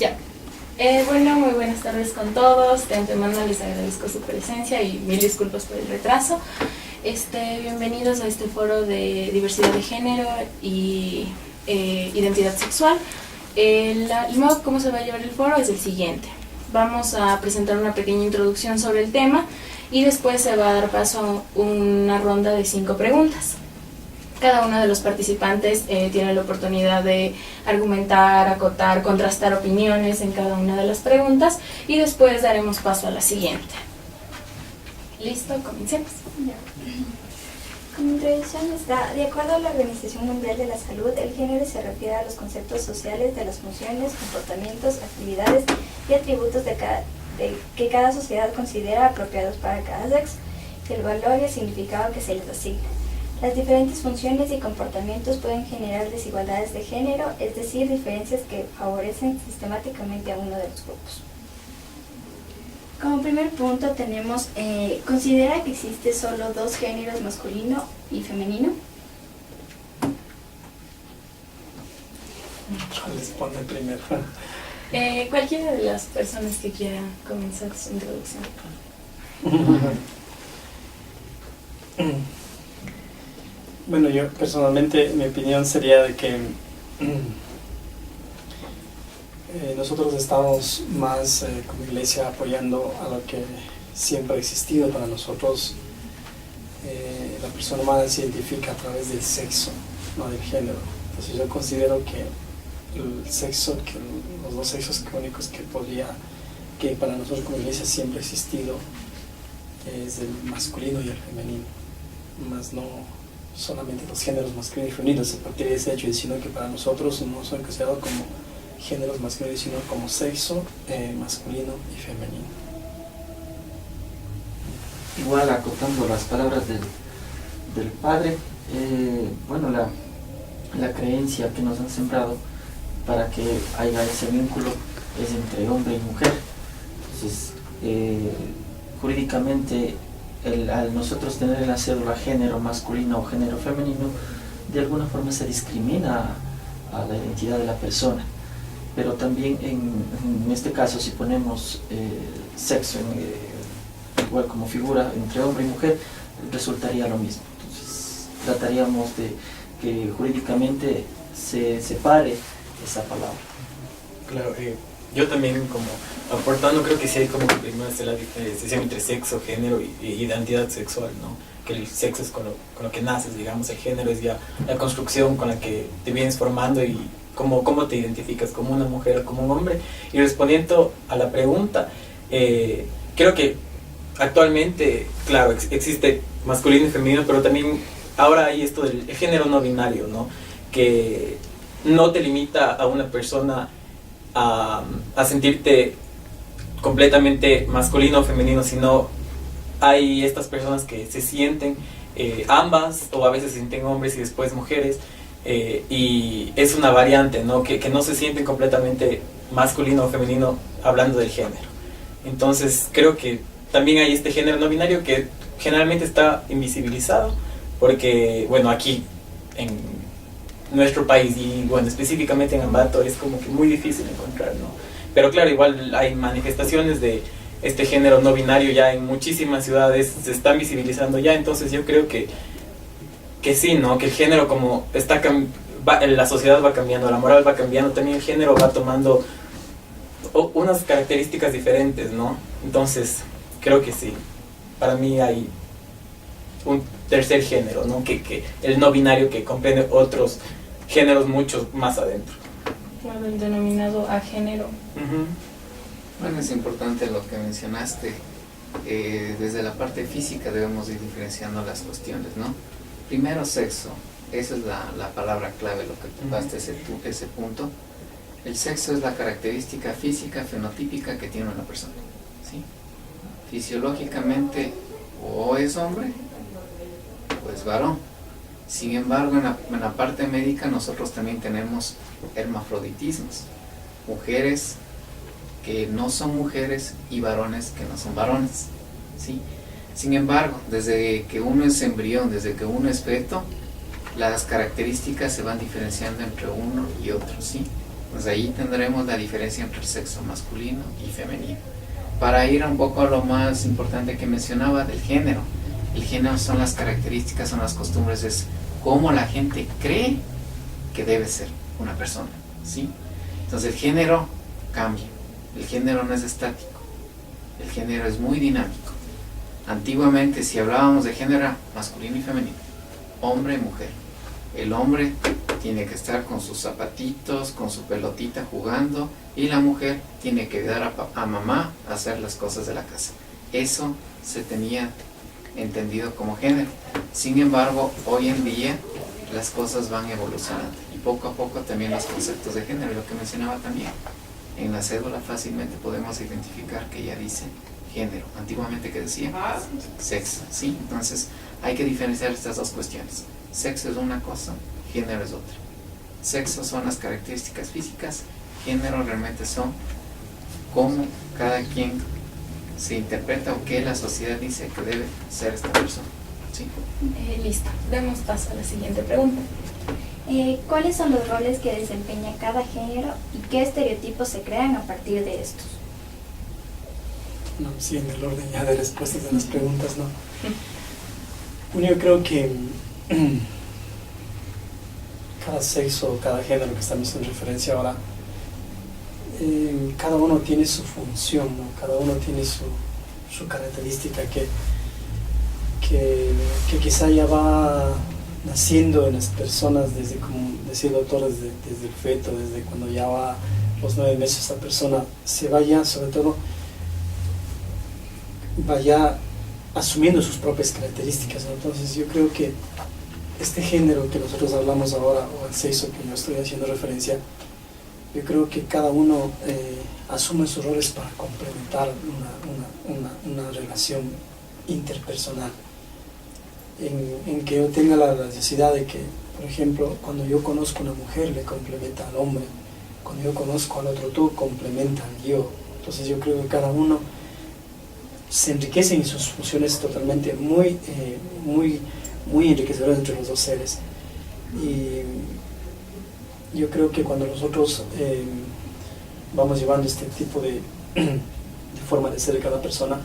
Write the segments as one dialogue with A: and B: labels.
A: Ya. Bueno, muy buenas tardes con todos. De antemano les agradezco su presencia y mil disculpas por el retraso. Bienvenidos a este foro de diversidad de género y identidad sexual. El modo como se va a llevar el foro es el siguiente. Vamos a presentar una pequeña introducción sobre el tema y después se va a dar paso a una ronda de 5 preguntas. Cada uno de los participantes tiene la oportunidad de argumentar, acotar, contrastar opiniones en cada una de las preguntas y después daremos paso a la siguiente. ¿Listo? Comencemos.
B: Ya. Como introducción está, de acuerdo a la Organización Mundial de la Salud, el género se refiere a los conceptos sociales de las funciones, comportamientos, actividades y atributos que cada sociedad considera apropiados para cada sexo, y el valor y el significado que se les asigna. Las diferentes funciones y comportamientos pueden generar desigualdades de género, es decir, diferencias que favorecen sistemáticamente a uno de los grupos. Como primer punto tenemos, ¿considera que existe solo 2 géneros, masculino y femenino?
C: ¿Cuál les pone primero?
A: Cualquiera de las personas que quiera comenzar su introducción.
C: Bueno, yo personalmente, mi opinión sería de que nosotros estamos más como iglesia apoyando a lo que siempre ha existido para nosotros. La persona humana se identifica a través del sexo, no del género. Entonces yo considero que el sexo, que los 2 sexos únicos que para nosotros como iglesia siempre ha existido, es el masculino y el femenino, más no solamente los géneros masculino y femenino a partir de ese hecho, sino que para nosotros no son considerados como géneros masculinos, sino como sexo masculino y femenino.
D: Igual acotando las palabras del padre, bueno, la creencia que nos han sembrado para que haya ese vínculo es entre hombre y mujer. Entonces, jurídicamente, al nosotros tener en la cédula género masculino o género femenino, de alguna forma se discrimina a la identidad de la persona. Pero también en este caso, si ponemos sexo igual como figura entre hombre y mujer, resultaría lo mismo. Entonces trataríamos de que jurídicamente se separe esa palabra.
E: Claro, yo también como aportando, creo que sí hay como que primero hacer la diferenciación entre sexo, género y identidad sexual, ¿no? Que el sexo es con lo que naces, digamos, el género es ya la construcción con la que te vienes formando y cómo te identificas, como una mujer o como un hombre. Y respondiendo a la pregunta, creo que actualmente, claro, existe masculino y femenino, pero también ahora hay esto del género no binario, ¿no? Que no te limita a una persona a sentirte completamente masculino o femenino, sino hay estas personas que se sienten ambas, o a veces se sienten hombres y después mujeres, y es una variante, ¿no? Que no se sienten completamente masculino o femenino hablando del género. Entonces creo que también hay este género no binario que generalmente está invisibilizado, porque bueno, aquí en nuestro país y bueno, específicamente en Ambato es como que muy difícil encontrar, ¿no? Pero claro, igual hay manifestaciones de este género no binario ya en muchísimas ciudades, se están visibilizando ya. Entonces yo creo que sí, ¿no? Que el género como la sociedad va cambiando, la moral va cambiando, también el género va tomando unas características diferentes, ¿no? Entonces creo que sí, para mí hay un tercer género, ¿no? Que el no binario, que comprende otros géneros mucho más adentro.
A: Bueno, el denominado agénero.
F: Bueno, es importante lo que mencionaste. Desde la parte física debemos ir diferenciando las cuestiones, ¿no? Primero, sexo. Esa es la palabra clave, lo que tocaste, ese punto. El sexo es la característica física, fenotípica que tiene una persona, ¿sí? Fisiológicamente, o es hombre o es varón. Sin embargo, en la parte médica nosotros también tenemos hermafroditismos, mujeres que no son mujeres y varones que no son varones, ¿sí? Sin embargo, desde que uno es embrión, desde que uno es feto, las características se van diferenciando entre uno y otro, ¿sí? Pues ahí tendremos la diferencia entre el sexo masculino y femenino. Para ir un poco a lo más importante que mencionaba del género. El género son las características, son las costumbres, es cómo la gente cree que debe ser una persona, ¿sí? Entonces el género cambia, el género no es estático, el género es muy dinámico. Antiguamente, si hablábamos de género, era masculino y femenino, hombre y mujer. El hombre tiene que estar con sus zapatitos, con su pelotita jugando, y la mujer tiene que ayudar a mamá a hacer las cosas de la casa. Eso se tenía entendido como género. Sin embargo, hoy en día las cosas van evolucionando y poco a poco también los conceptos de género, lo que mencionaba también. En la cédula fácilmente podemos identificar que ya dice género. Antiguamente, ¿qué decía? Sexo, ¿sí? Entonces hay que diferenciar estas dos cuestiones. Sexo es una cosa, género es otra. Sexo son las características físicas, género realmente son cómo cada quien se interpreta o qué la sociedad dice que debe ser esta persona. ¿Sí?
A: Listo, demos paso a la siguiente pregunta.
B: ¿Cuáles son los roles que desempeña cada género y qué estereotipos se crean a partir de estos?
C: No, sí, en el orden ya de respuestas de las preguntas, ¿no? Bueno, yo creo que cada sexo, cada género que estamos en referencia ahora, cada uno tiene su función, ¿no? Cada uno tiene su característica que quizá ya va naciendo en las personas desde, como decía el doctor, desde el feto, desde cuando ya va los 9 meses esta persona se vaya, sobre todo, vaya asumiendo sus propias características, ¿no? Entonces yo creo que este género que nosotros hablamos ahora, o el sexo que yo estoy haciendo referencia, yo creo que cada uno asume sus roles para complementar una relación interpersonal, en que yo tenga la necesidad de que, por ejemplo, cuando yo conozco a una mujer le complementa al hombre, cuando yo conozco al otro tú complementa al yo. Entonces yo creo que cada uno se enriquece en sus funciones totalmente muy enriquecedoras entre los dos seres. Y yo creo que cuando nosotros vamos llevando este tipo de forma de ser de cada persona,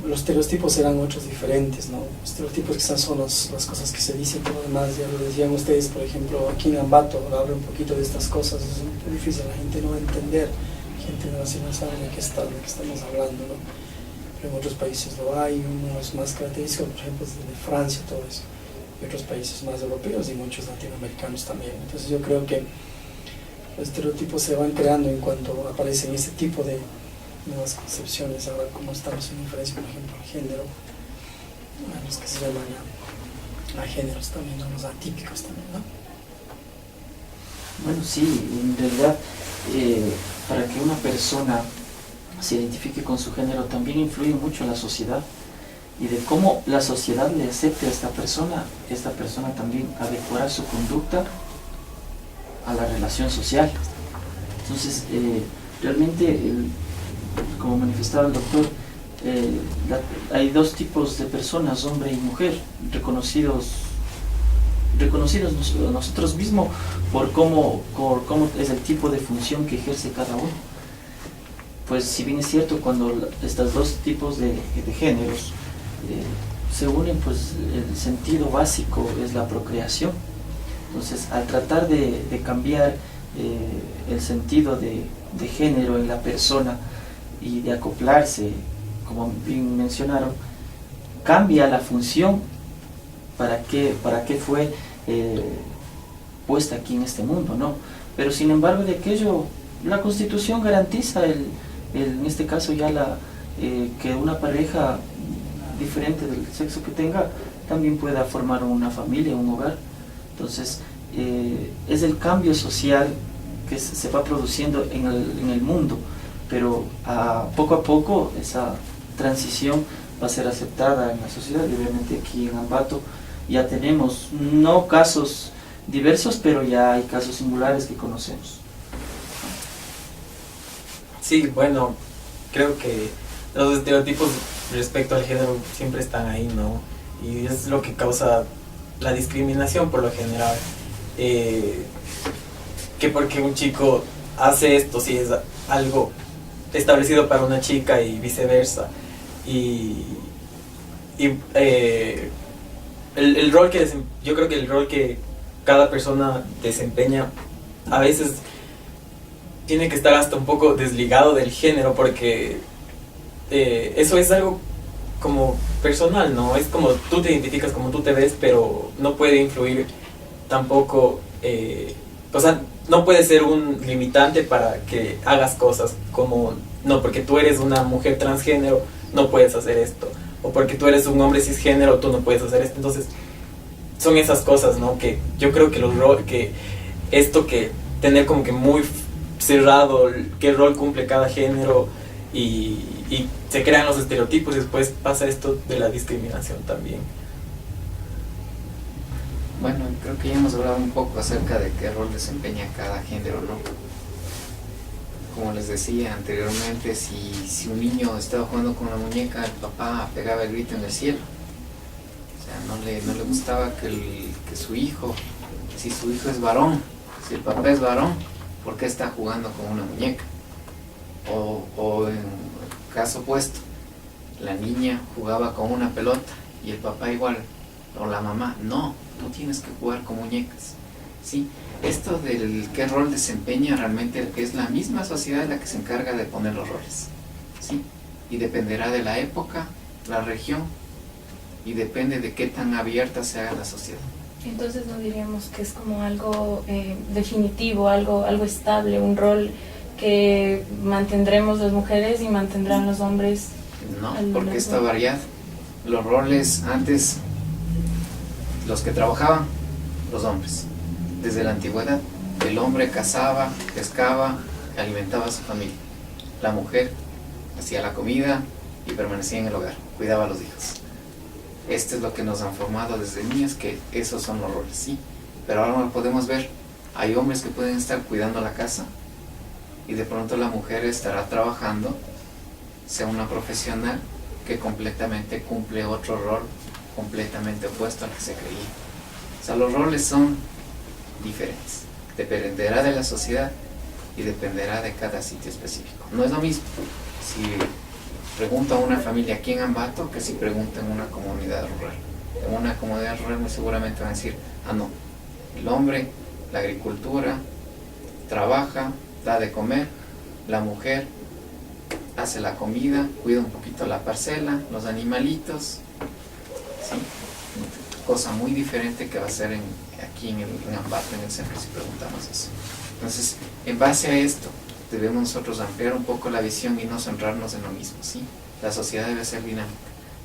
C: los estereotipos serán otros diferentes, ¿no? Los estereotipos quizás son las cosas que se dicen, por lo demás, ya lo decían ustedes, por ejemplo, aquí en Ambato, hablo un poquito de estas cosas, es muy difícil, la gente no va a entender, la gente no sabe de qué estamos hablando, ¿no? Pero en otros países lo hay, unos más característicos, por ejemplo, de Francia, todo eso, y otros países más europeos y muchos latinoamericanos también. Entonces yo creo que los estereotipos se van creando en cuanto aparecen este tipo de nuevas concepciones, ahora como estamos en diferencia, por ejemplo, al género, a los que se llaman a géneros también, a los atípicos también, ¿no?
D: Bueno, sí, en realidad, para que una persona se identifique con su género también influye mucho la sociedad, y de cómo la sociedad le acepte a esta persona también adecuará su conducta a la relación social. Entonces, realmente, como manifestaba el doctor, hay dos tipos de personas, hombre y mujer, reconocidos nosotros mismos por cómo es el tipo de función que ejerce cada uno. Pues si bien es cierto, cuando estos dos tipos de géneros se unen, pues el sentido básico es la procreación. Entonces, al tratar de cambiar el sentido de género en la persona y de acoplarse, como bien mencionaron, cambia la función para qué fue puesta aquí en este mundo, ¿no? Pero sin embargo, de aquello, la Constitución garantiza en este caso ya que una pareja diferente del sexo que tenga también pueda formar una familia, un hogar. Entonces, es el cambio social que se va produciendo en el mundo, pero poco a poco esa transición va a ser aceptada en la sociedad, y obviamente aquí en Ambato ya tenemos, no casos diversos, pero ya hay casos singulares que conocemos.
E: Sí, bueno, creo que los estereotipos respecto al género siempre están ahí, ¿no? Y es lo que causa la discriminación por lo general. que porque un chico hace esto, si es algo establecido para una chica y viceversa. Y el rol que yo creo que el rol que cada persona desempeña a veces tiene que estar hasta un poco desligado del género, porque eso es algo como personal, ¿no? Es como tú te identificas, como tú te ves, pero no puede influir tampoco, o sea, no puede ser un limitante para que hagas cosas como, no, porque tú eres una mujer transgénero, no puedes hacer esto, o porque tú eres un hombre cisgénero, tú no puedes hacer esto. Entonces, son esas cosas, ¿no? Que yo creo que que tener como que muy cerrado qué rol cumple cada género y se crean los estereotipos y después pasa esto de la discriminación también.
F: Bueno, creo que ya hemos hablado un poco acerca de qué rol desempeña cada género, ¿no? Como les decía anteriormente, si un niño estaba jugando con una muñeca, el papá pegaba el grito en el cielo. O sea, no le gustaba que su hijo, si su hijo es varón, si el papá es varón, ¿por qué está jugando con una muñeca? O en caso opuesto, la niña jugaba con una pelota y el papá igual, o la mamá, no, tú tienes que jugar con muñecas, ¿sí? Esto del qué rol desempeña realmente es la misma sociedad la que se encarga de poner los roles, ¿sí? Y dependerá de la época, la región, y depende de qué tan abierta sea la sociedad.
A: Entonces no diríamos que es como algo definitivo, algo estable, un rol que mantendremos las mujeres y mantendrán los hombres.
F: No, porque está variado. Los roles antes, los que trabajaban, los hombres. Desde la antigüedad, el hombre cazaba, pescaba, alimentaba a su familia. La mujer hacía la comida y permanecía en el hogar, cuidaba a los hijos. Esto es lo que nos han formado desde niños, que esos son los roles, sí. Pero ahora lo podemos ver, hay hombres que pueden estar cuidando la casa y de pronto la mujer estará trabajando, sea una profesional que completamente cumple otro rol completamente opuesto al que se creía. O sea, los roles son diferentes, dependerá de la sociedad y dependerá de cada sitio específico. No es lo mismo si pregunta a una familia aquí en Ambato que si pregunta en una comunidad rural. En una comunidad rural muy seguramente van a decir, no, el hombre, la agricultura, trabaja, da de comer, la mujer hace la comida, cuida un poquito la parcela, los animalitos, ¿sí? Cosa muy diferente que va a ser aquí en Ambato, en el centro, si preguntamos eso. Entonces, en base a esto, debemos nosotros ampliar un poco la visión y no centrarnos en lo mismo, ¿sí? La sociedad debe ser dinámica,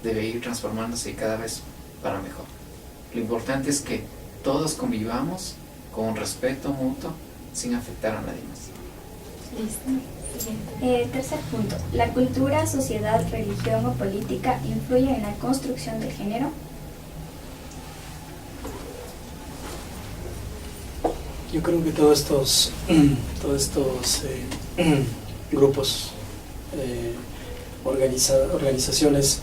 F: debe ir transformándose y cada vez para mejor. Lo importante es que todos convivamos con un respeto mutuo sin afectar a nadie más.
B: Listo. Tercer punto. ¿La cultura, sociedad, religión o política influye en la construcción del género?
C: Yo creo que todos estos grupos, organizaciones,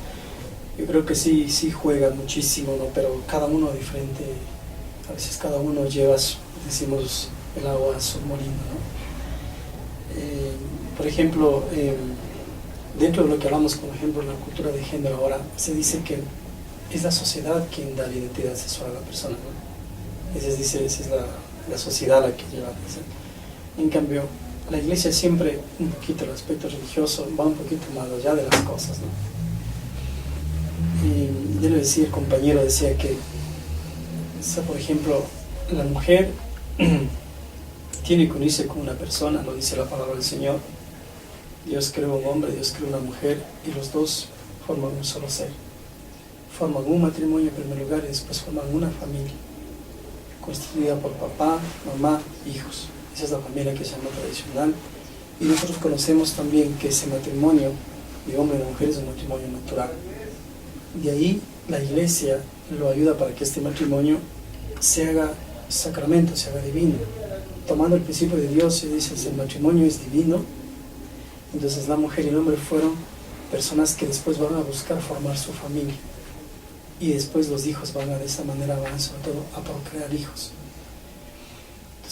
C: yo creo que sí juegan muchísimo, ¿no? Pero cada uno diferente, a veces cada uno lleva, decimos, el agua a su molino, ¿no? Por ejemplo, dentro de lo que hablamos, por ejemplo, en la cultura de género, ahora se dice que es la sociedad quien da la identidad sexual a la persona, ¿no? Esa es la sociedad la que lleva. En cambio, la iglesia siempre, un poquito el aspecto religioso, va un poquito más allá de las cosas, ¿no? Y yo le decía, el compañero decía que, o sea, por ejemplo, la mujer tiene que unirse con una persona, lo dice la palabra del Señor. Dios creó un hombre, Dios creó una mujer, y los dos forman un solo ser. Forman un matrimonio en primer lugar y después forman una familia, constituida por papá, mamá, hijos. Esa es la familia que se llama tradicional. Y nosotros conocemos también que ese matrimonio de hombre y mujer es un matrimonio natural. De ahí la iglesia lo ayuda para que este matrimonio se haga sacramento, se haga divino. Tomando el principio de Dios, y dice, el matrimonio es divino. Entonces la mujer y el hombre fueron personas que después van a buscar formar su familia. Y después los hijos de esa manera van sobre todo a procrear hijos.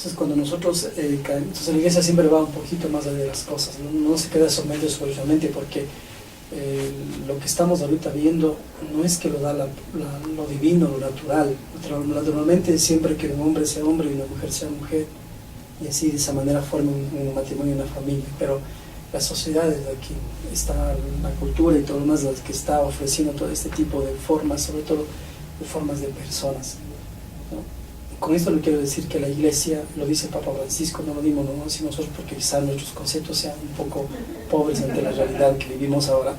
C: Entonces cuando nosotros, entonces la iglesia siempre va un poquito más allá de las cosas, no se queda someter solamente porque lo que estamos ahorita viendo no es que lo da lo divino, lo natural. Naturalmente siempre que un hombre sea hombre y una mujer sea mujer, y así de esa manera forma un matrimonio y una familia, pero las sociedades aquí está la cultura y todo lo demás que está ofreciendo todo este tipo de formas, sobre todo de formas de personas, ¿no? Con esto no quiero decir que la iglesia, lo dice el Papa Francisco, no lo dimos nosotros porque quizás nuestros conceptos sean un poco pobres ante la realidad que vivimos ahora.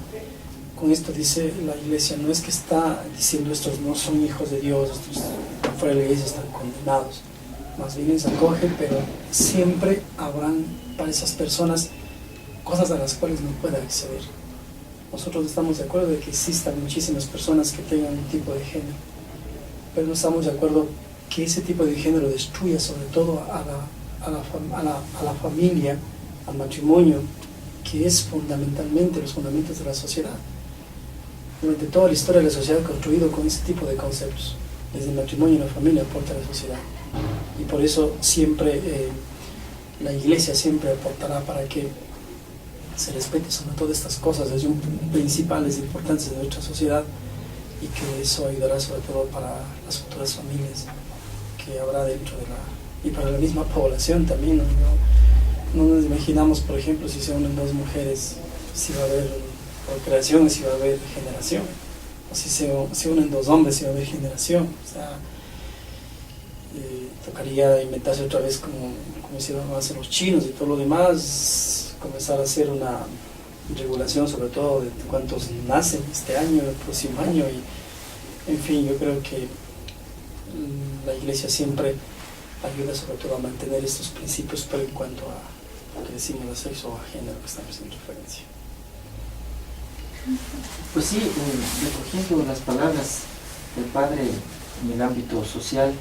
C: Con esto dice la iglesia, no es que está diciendo estos no son hijos de Dios, estos fuera de la iglesia están condenados, más bien les acoge, pero siempre habrán para esas personas cosas a las cuales no pueden acceder. Nosotros estamos de acuerdo de que existan muchísimas personas que tengan un tipo de género, pero no estamos de acuerdo que ese tipo de género destruya sobre todo a la familia, al matrimonio, que es fundamentalmente los fundamentos de la sociedad. Durante toda la historia de la sociedad ha construido con ese tipo de conceptos. Desde el matrimonio y la familia aporta a la sociedad. Y por eso siempre la iglesia siempre aportará para que se respete sobre todo estas cosas desde un principales importantes de nuestra sociedad, y que eso ayudará sobre todo para las futuras familias que habrá dentro de y para la misma población también, ¿no? No nos imaginamos, por ejemplo, si se unen dos mujeres, si va a haber procreación, si va a haber generación, o si se unen dos hombres, si va a haber generación. O sea, tocaría inventarse otra vez como hicieron hacer los chinos y todo lo demás, comenzar a hacer una regulación sobre todo de cuántos nacen este año, el próximo año, y en fin, yo creo que la iglesia siempre ayuda sobre todo a mantener estos principios, pero en cuanto a lo que decimos de sexo o a género que estamos en referencia.
D: Pues sí, recogiendo las palabras del Padre en el ámbito social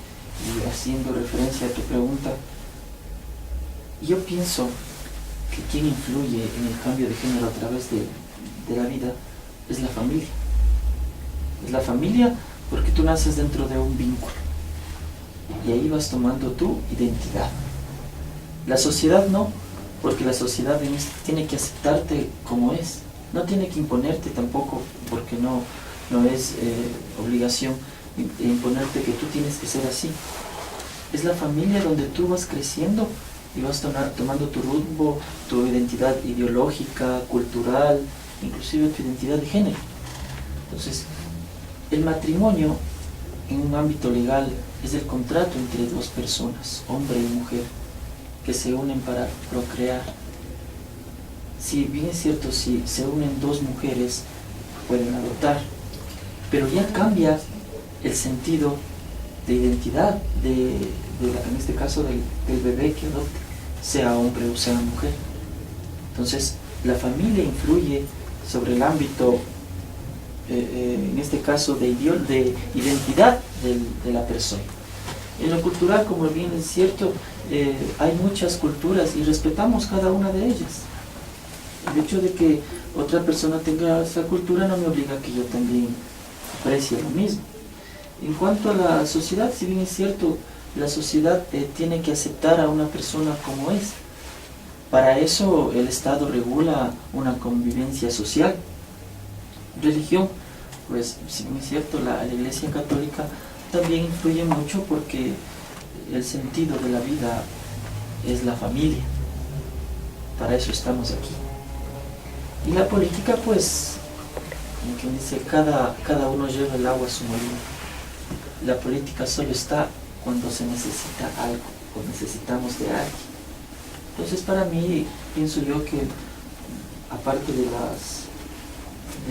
D: y haciendo referencia a tu pregunta, yo pienso que quien influye en el cambio de género a través de la vida es la familia. Es la familia porque tú naces dentro de un vínculo y ahí vas tomando tu identidad. La sociedad no, porque la sociedad tiene que aceptarte como es, no tiene que imponerte tampoco, porque no es obligación imponerte que tú tienes que ser así. Es la familia donde tú vas creciendo y vas tomando tu rumbo, tu identidad ideológica, cultural, inclusive tu identidad de género. Entonces, el matrimonio en un ámbito legal es el contrato entre dos personas, hombre y mujer, que se unen para procrear. Si bien es cierto, si se unen dos mujeres, pueden adoptar, pero ya cambia el sentido de identidad en este caso del bebé que adopte, sea hombre o sea mujer. Entonces, la familia influye sobre el ámbito, en este caso, de identidad de la persona. En lo cultural, como bien es cierto, hay muchas culturas y respetamos cada una de ellas. El hecho de que otra persona tenga esa cultura no me obliga a que yo también aprecie lo mismo. En cuanto a la sociedad, si bien es cierto, la sociedad tiene que aceptar a una persona como es. Para eso el Estado regula una convivencia social. Religión, pues si bien es cierto, la Iglesia Católica también influye mucho porque el sentido de la vida es la familia. Para eso estamos aquí. Y la política, pues, como quien dice, cada uno lleva el agua a su molino. La política solo está cuando se necesita algo o necesitamos de alguien. Entonces, para mí, pienso yo que aparte de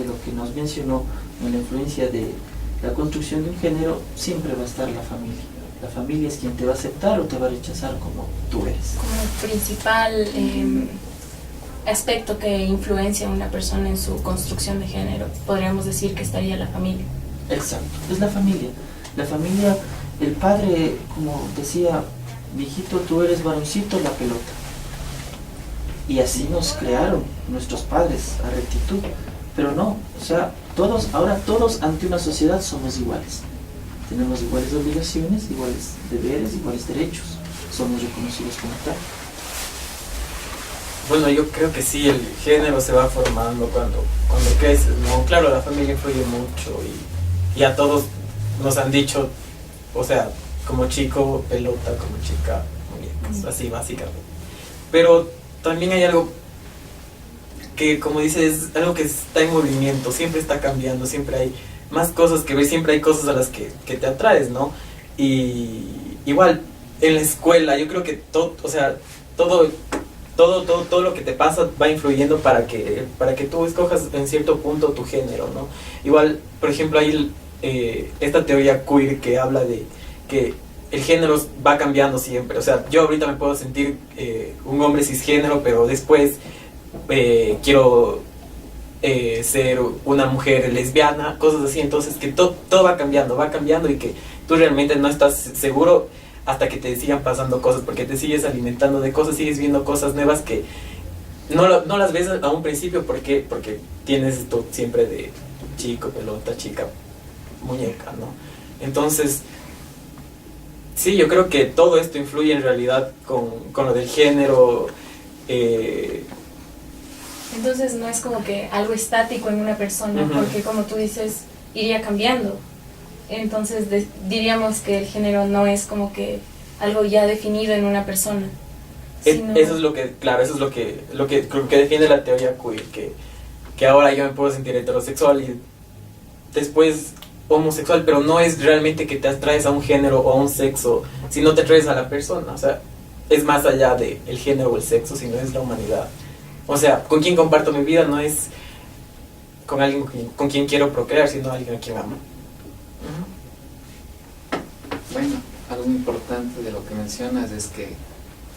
D: lo que nos mencionó en la influencia de la construcción de un género, siempre va a estar la familia. La familia es quien te va a aceptar o te va a rechazar como tú eres.
A: Como el principal aspecto que influencia a una persona en su construcción de género, podríamos decir que estaría la familia.
D: Exacto, es la familia. La familia, el padre, como decía, mijito, tú eres varoncito, la pelota. Y así nos crearon nuestros padres a rectitud. Pero no, o sea, ahora todos ante una sociedad somos iguales. Tenemos iguales obligaciones, iguales deberes, iguales derechos. somos reconocidos como tal.
E: Bueno, yo creo que sí, el género se va formando cuando creces, ¿no? Claro, la familia influye mucho y a todos nos han dicho, o sea, como chico, pelota, como chica, muñecas, así básicamente. Pero también hay algo que, como dices, es algo que está en movimiento, siempre está cambiando, siempre hay más cosas que ver, siempre hay cosas a las que te atraes, ¿no? Y igual, en la escuela, yo creo que todo, o sea, todo lo que te pasa va influyendo para que tú escojas en cierto punto tu género, ¿no? Igual, por ejemplo, hay esta teoría queer que habla de que el género va cambiando siempre. O sea, yo ahorita me puedo sentir un hombre cisgénero, pero después quiero ser una mujer lesbiana, cosas así. Entonces, que todo va cambiando y que tú realmente no estás seguro hasta que te sigan pasando cosas, porque te sigues alimentando de cosas, sigues viendo cosas nuevas que no las ves a un principio porque tienes esto siempre de chico, pelota, chica, muñeca, ¿no? Entonces, sí, yo creo que todo esto influye en realidad con lo del género.
A: Entonces no es como que algo estático en una persona,
E: Ujú.
A: porque como tú dices, iría cambiando. Entonces diríamos que el género no es como que algo ya definido en una persona. Sino...
E: Eso es lo que, claro, eso es lo que defiende la teoría queer, que ahora yo me puedo sentir heterosexual y después homosexual, pero no es realmente que te atraes a un género o a un sexo, sino te atraes a la persona. O sea, es más allá del género o el sexo, sino es la humanidad. O sea, con quien comparto mi vida no es con alguien con quien quiero procrear, sino alguien a quien amo.
F: Bueno, algo importante de lo que mencionas es que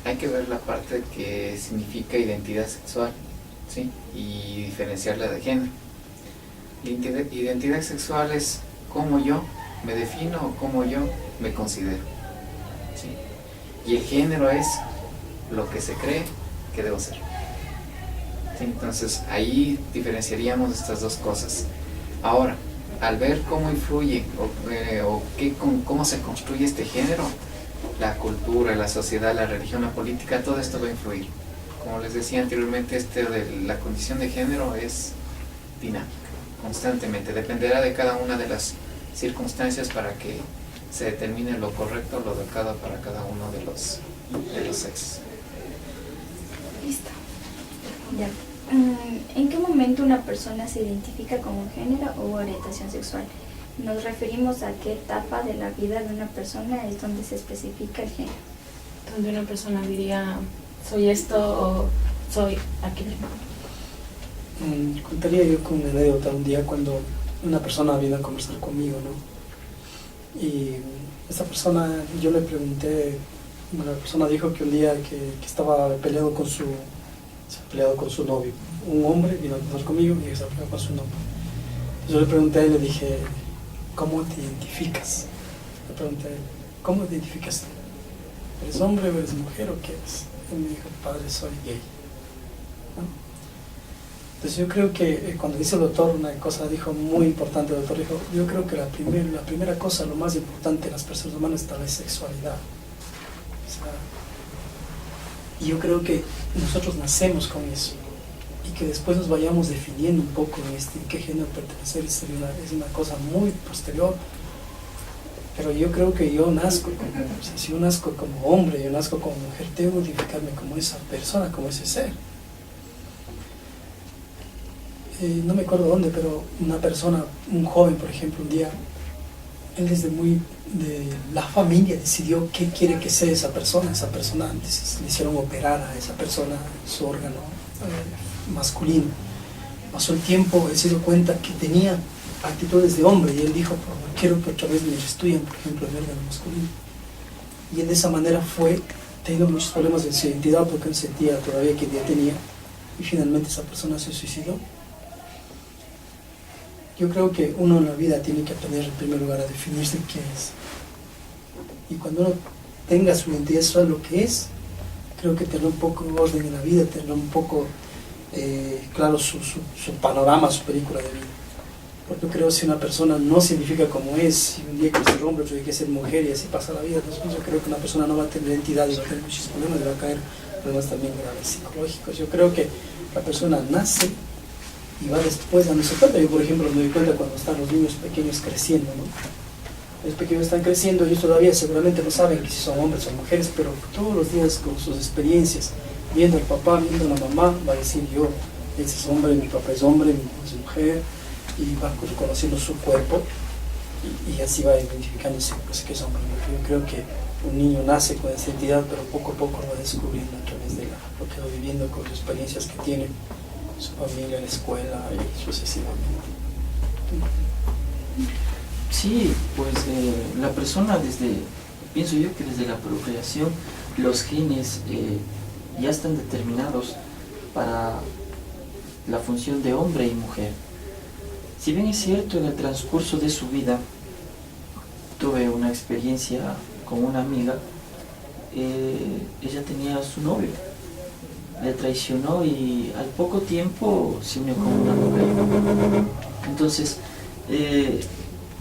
F: hay que ver la parte que significa identidad sexual, ¿sí? Y diferenciarla de género. Identidad sexual es cómo yo me defino o cómo yo me considero, ¿sí? Y el género es lo que se cree que debo ser, ¿sí? Entonces ahí diferenciaríamos estas dos cosas. Ahora, al ver cómo influye cómo se construye este género, la cultura, la sociedad, la religión, la política, todo esto va a influir. Como les decía anteriormente, de la condición de género es dinámica, constantemente. Dependerá de cada una de las circunstancias para que se determine lo correcto, lo adecuado para cada uno de los sexos.
B: Listo. Ya. ¿En qué momento una persona se identifica como género o orientación sexual? Nos referimos a qué etapa de la vida de una persona es donde se especifica el género.
A: Donde una persona diría, soy esto o soy aquello.
C: Contaría yo con una anécdota un día cuando una persona vino a conversar conmigo, ¿no? Y esta persona, yo le pregunté, la persona dijo que un día que estaba peleado con su novio. Un hombre vino a conversar conmigo y se peleó con su novio. Yo le pregunté y le dije, ¿cómo te identificas? Le pregunté, ¿cómo te identificas? ¿Eres hombre o eres mujer o qué eres? Y me dijo, padre, soy gay, ¿no? Entonces yo creo que cuando dice el doctor una cosa, dijo muy importante, el doctor dijo, yo creo que la primera cosa, lo más importante de las personas humanas está la sexualidad. O sea, y yo creo que nosotros nacemos con eso y que después nos vayamos definiendo un poco en qué género pertenecer es una cosa muy posterior. Pero yo creo que yo nazco si yo nazco como hombre, yo nazco como mujer, tengo que identificarme como esa persona, como ese ser. No me acuerdo dónde, pero una persona, un joven por ejemplo, un día, él desde de la familia decidió qué quiere que sea esa persona antes le hicieron operar a esa persona su órgano masculino. Pasó el tiempo, él se dio cuenta que tenía actitudes de hombre y él dijo, quiero que otra vez me restituyan, por ejemplo, el órgano masculino. Y él de esa manera fue teniendo muchos problemas de su identidad porque él sentía todavía que ya tenía, y finalmente esa persona se suicidó. Yo creo que uno en la vida tiene que aprender en primer lugar a definirse qué es. Y cuando uno tenga su identidad sexual, lo que es, creo que tendrá un poco de orden en la vida, tendrá un poco claro su panorama, su película de vida. Porque yo creo que si una persona no se identifica como es, y un día quiere ser hombre, otro día quiere ser mujer y así pasa la vida, entonces yo creo que una persona no va a tener identidad y va a tener muchos problemas y va a caer problemas también graves psicológicos. Yo creo que la persona nace y va después dándose cuenta. Yo, por ejemplo, me doy cuenta cuando están los niños pequeños creciendo, ¿no? Los pequeños están creciendo, ellos todavía seguramente no saben que si son hombres o mujeres, pero todos los días con sus experiencias, viendo al papá, viendo a la mamá, va a decir yo, ese es hombre, mi papá es hombre, mi mamá es mujer, y va conociendo su cuerpo y así va identificándose pues, que es hombre. Yo creo que un niño nace con esa identidad, pero poco a poco lo va descubriendo a través de lo que va viviendo, con las experiencias que tiene, su familia, en la escuela y sucesivamente.
D: Sí, pues la persona pienso yo que desde la procreación los genes ya están determinados para la función de hombre y mujer. Si bien es cierto, en el transcurso de su vida tuve una experiencia con una amiga, ella tenía a su novio, le traicionó y al poco tiempo se unió con una mujer. Entonces,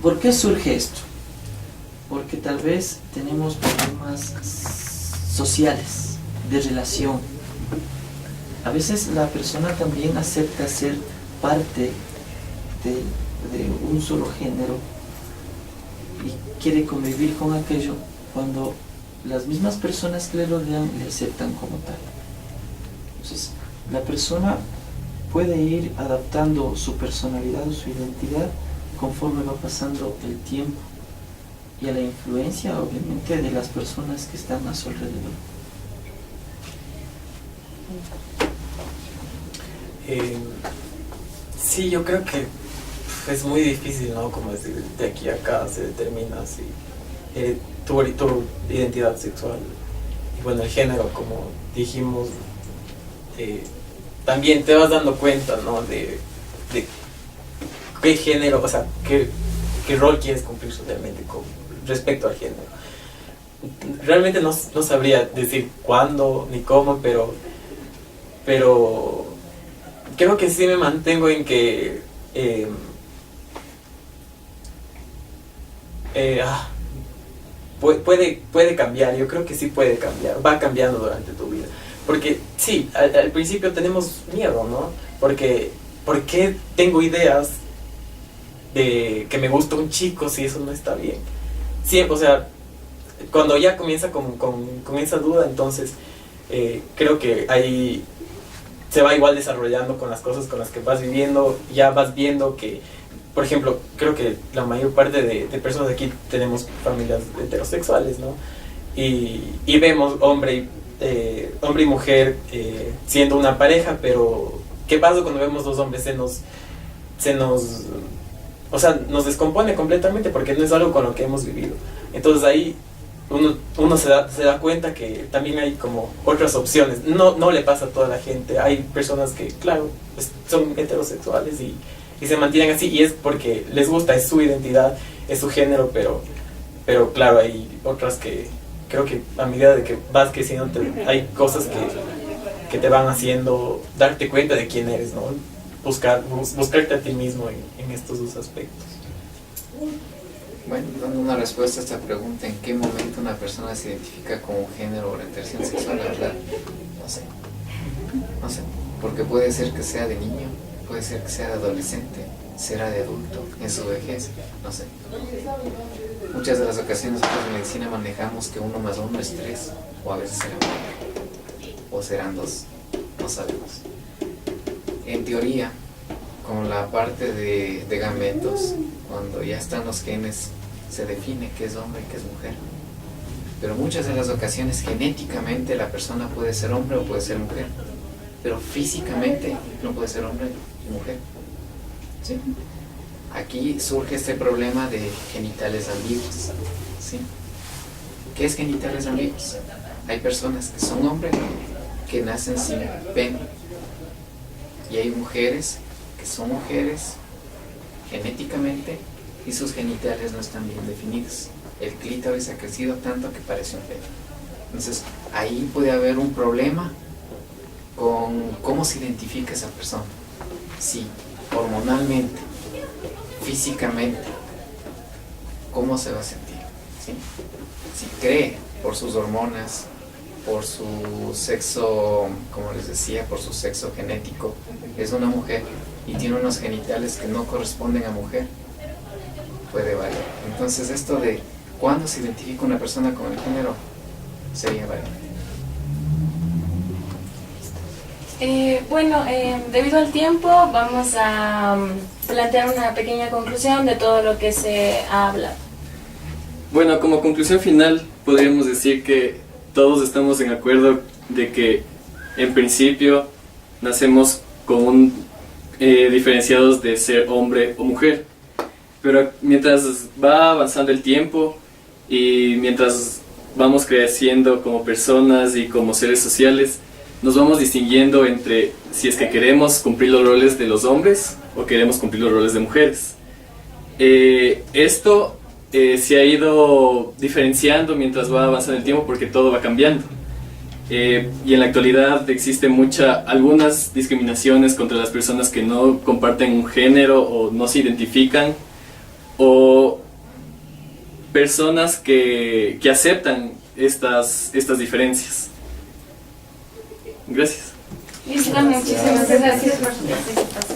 D: ¿por qué surge esto? Porque tal vez tenemos problemas sociales, de relación. A veces la persona también acepta ser parte de un solo género y quiere convivir con aquello cuando las mismas personas que le rodean le aceptan como tal. Entonces, la persona puede ir adaptando su personalidad o su identidad conforme va pasando el tiempo y a la influencia, obviamente, de las personas que están a su alrededor.
E: Sí, yo creo que es muy difícil, ¿no? Como decir, de aquí a acá se determina si tu identidad sexual. Y bueno, el género, como dijimos, también te vas dando cuenta, ¿no? De qué género, o sea, qué rol quieres cumplir socialmente con respecto al género. Realmente no sabría decir cuándo ni cómo, pero creo que sí me mantengo en que puede cambiar. Yo creo que sí puede cambiar, va cambiando durante tu vida, porque sí, al principio tenemos miedo, ¿no? Porque ¿por qué tengo ideas de que me gusta un chico si eso no está bien? Sí, o sea, cuando ya comienza con esa duda, entonces creo que ahí se va igual desarrollando con las cosas con las que vas viviendo. Ya vas viendo que, por ejemplo, creo que la mayor parte de personas aquí tenemos familias heterosexuales, ¿no? Y vemos hombre y mujer siendo una pareja, pero ¿qué pasa cuando vemos dos hombres? O sea, nos descompone completamente porque no es algo con lo que hemos vivido. Entonces ahí uno se da cuenta que también hay como otras opciones. No le pasa a toda la gente. Hay personas que, claro, son heterosexuales y se mantienen así, y es porque les gusta, es su identidad, es su género, pero claro, hay otras que creo que a medida de que vas creciendo hay cosas que te van haciendo darte cuenta de quién eres, ¿no? Buscarte a ti mismo en estos dos aspectos.
F: Bueno, dando una respuesta a esta pregunta, ¿en qué momento una persona se identifica como un género o orientación sexual? La verdad, no sé, porque puede ser que sea de niño, puede ser que sea de adolescente, será de adulto, en su vejez, no sé. Muchas de las ocasiones nosotros en medicina manejamos que 1 más 1 es 3, o a veces será 4, o serán 2, no sabemos. En teoría, con la parte de gametos, cuando ya están los genes, se define qué es hombre y qué es mujer. Pero muchas de las ocasiones genéticamente la persona puede ser hombre o puede ser mujer, pero físicamente no puede ser hombre y mujer. ¿Sí? Aquí surge este problema de genitales ambiguos. ¿Sí? ¿Qué es genitales ambiguos? Hay personas que son hombres que nacen sin pene, y hay mujeres que son mujeres genéticamente y sus genitales no están bien definidos. El clítoris ha crecido tanto que parece un pene. Entonces ahí puede haber un problema con cómo se identifica esa persona. Si hormonalmente físicamente, ¿cómo se va a sentir? ¿Sí? Si cree por sus hormonas, por su sexo, como les decía, por su sexo genético, es una mujer y tiene unos genitales que no corresponden a mujer, puede variar. Entonces esto de cuándo se identifica una persona con el género sería variable.
A: Debido al tiempo vamos a plantear una pequeña conclusión de todo lo que se ha hablado.
G: Bueno, como conclusión final podríamos decir que todos estamos en acuerdo de que en principio nacemos diferenciados de ser hombre o mujer, pero mientras va avanzando el tiempo y mientras vamos creciendo como personas y como seres sociales, nos vamos distinguiendo entre si es que queremos cumplir los roles de los hombres o queremos cumplir los roles de mujeres. Esto se ha ido diferenciando mientras va avanzando el tiempo porque todo va cambiando. Y en la actualidad existen algunas discriminaciones contra las personas que no comparten un género o no se identifican, o personas que aceptan estas diferencias. Gracias.
A: Listo, muchísimas gracias por su participación.